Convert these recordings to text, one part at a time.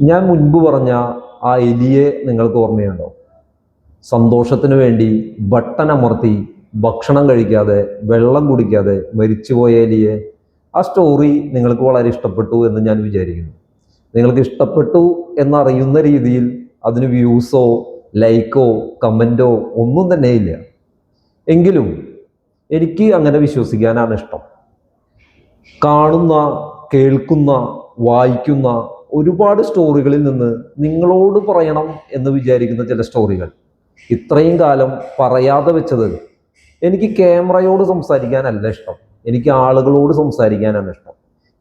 ഞാൻ മുൻപ് പറഞ്ഞ ആ എലിയെ നിങ്ങൾക്ക് ഓർമ്മയുണ്ടോ? സന്തോഷത്തിന് വേണ്ടി ബട്ടൺ അമർത്തി ഭക്ഷണം കഴിക്കാതെ വെള്ളം കുടിക്കാതെ മരിച്ചുപോയ എലിയെ. ആ സ്റ്റോറി നിങ്ങൾക്ക് വളരെ ഇഷ്ടപ്പെട്ടു എന്ന് ഞാൻ വിചാരിക്കുന്നു. നിങ്ങൾക്ക് ഇഷ്ടപ്പെട്ടു എന്നറിയുന്ന രീതിയിൽ അതിന് വ്യൂസോ ലൈക്കോ കമൻറ്റോ ഒന്നും തന്നെ ഇല്ല. എങ്കിലും എനിക്ക് അങ്ങനെ വിശ്വസിക്കാനാണ് ഇഷ്ടം. കാണുന്ന, കേൾക്കുന്ന, വായിക്കുന്ന ഒരുപാട് സ്റ്റോറികളിൽ നിന്ന് നിങ്ങളോട് പറയണം എന്ന് വിചാരിക്കുന്ന ചില സ്റ്റോറികൾ ഇത്രയും കാലം പറയാതെ വെച്ചത്. എനിക്ക് ക്യാമറയോട് സംസാരിക്കാനല്ല ഇഷ്ടം, എനിക്ക് ആളുകളോട് സംസാരിക്കാനാണ് ഇഷ്ടം.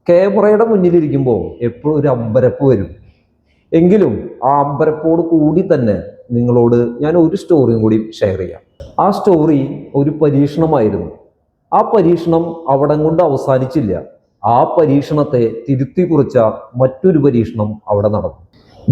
ക്യാമറയുടെ മുന്നിലിരിക്കുമ്പോൾ എപ്പോഴും ഒരു അമ്പരപ്പ് വരും. എങ്കിലും ആ അമ്പരപ്പോട് കൂടി തന്നെ നിങ്ങളോട് ഞാൻ ഒരു സ്റ്റോറിയും കൂടി ഷെയർ ചെയ്യാം. ആ സ്റ്റോറി ഒരു പരീക്ഷണമായിരുന്നു. ആ പരീക്ഷണം അവിടം കൊണ്ട് അവസാനിച്ചില്ല. ആ പരീക്ഷണത്തെ തിരുത്തി കുറിച്ച മറ്റൊരു പരീക്ഷണം അവിടെ നടന്നു.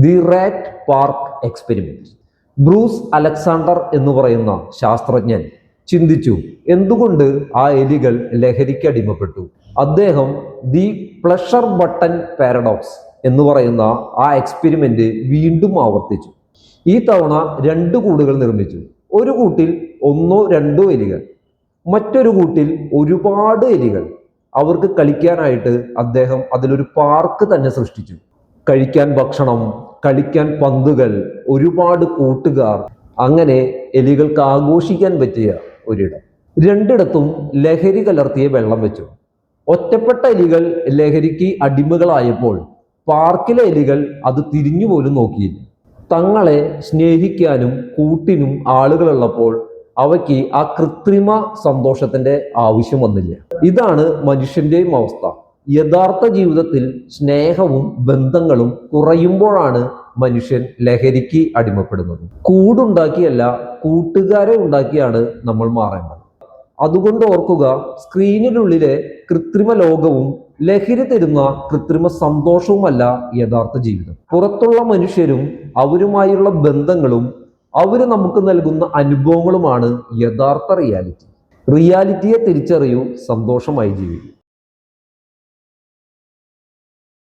The rat park experiment. Bruce Alexander എന്ന് പറയുന്ന ശാസ്ത്രജ്ഞൻ ചിന്തിച്ചു, എന്തുകൊണ്ട് ആ എലികൾ ലഹരിക്ക് അടിമപ്പെട്ടു. അദ്ദേഹം ദി പ്ലഷർ ബട്ടൺ പാരഡോക്സ് എന്ന് പറയുന്ന ആ എക്സ്പെരിമെന്റ് വീണ്ടും ആവർത്തിച്ചു. ഈ തവണ 2 കൂടുകൾ നിർമ്മിച്ചു. ഒരു കൂട്ടിൽ 1-2 എലികൾ, മറ്റൊരു കൂട്ടിൽ ഒരുപാട് എലികൾ. അവർക്ക് കളിക്കാനായിട്ട് അദ്ദേഹം അതിലൊരു പാർക്ക് തന്നെ സൃഷ്ടിച്ചു. കഴിക്കാൻ ഭക്ഷണം, കളിക്കാൻ പന്തുകൾ, ഒരുപാട് കൂട്ടുകാർ, അങ്ങനെ എലികൾക്ക് ആഘോഷിക്കാൻ പറ്റിയ ഒരിടം. 2ഇടത്തും ലഹരി കലർത്തിയ വെള്ളം വെച്ചു. ഒറ്റപ്പെട്ട എലികൾ ലഹരിക്ക് അടിമകളായപ്പോൾ പാർക്കിലെ എലികൾ അത് തിരിഞ്ഞു പോലും നോക്കിയില്ല. തങ്ങളെ സ്നേഹിക്കാനും കൂട്ടിനും ആളുകളുള്ളപ്പോൾ അവയ്ക്ക് ആ കൃത്രിമ സന്തോഷത്തിന്റെ ആവശ്യം വന്നില്ല. ഇതാണ് മനുഷ്യന്റെയും അവസ്ഥ. യഥാർത്ഥ ജീവിതത്തിൽ സ്നേഹവും ബന്ധങ്ങളും കുറയുമ്പോഴാണ് മനുഷ്യൻ ലഹരിക്ക് അടിമപ്പെടുന്നത്. കൂടുണ്ടാക്കിയല്ല, കൂട്ടുകാരെ ഉണ്ടാക്കിയാണ് നമ്മൾ മാറേണ്ടത്. അതുകൊണ്ട് ഓർക്കുക, സ്ക്രീനിനുള്ളിലെ കൃത്രിമ ലോകവും ലഹരി തരുന്ന കൃത്രിമ സന്തോഷവുമല്ല യഥാർത്ഥ ജീവിതം. പുറത്തുള്ള മനുഷ്യരും അവരുമായുള്ള ബന്ധങ്ങളും അവർ നമുക്ക് നൽകുന്ന അനുഭവങ്ങളുമാണ് യഥാർത്ഥ റിയാലിറ്റി. റിയാലിറ്റിയെ തിരിച്ചറിയൂ, സന്തോഷമായി ജീവിക്കും.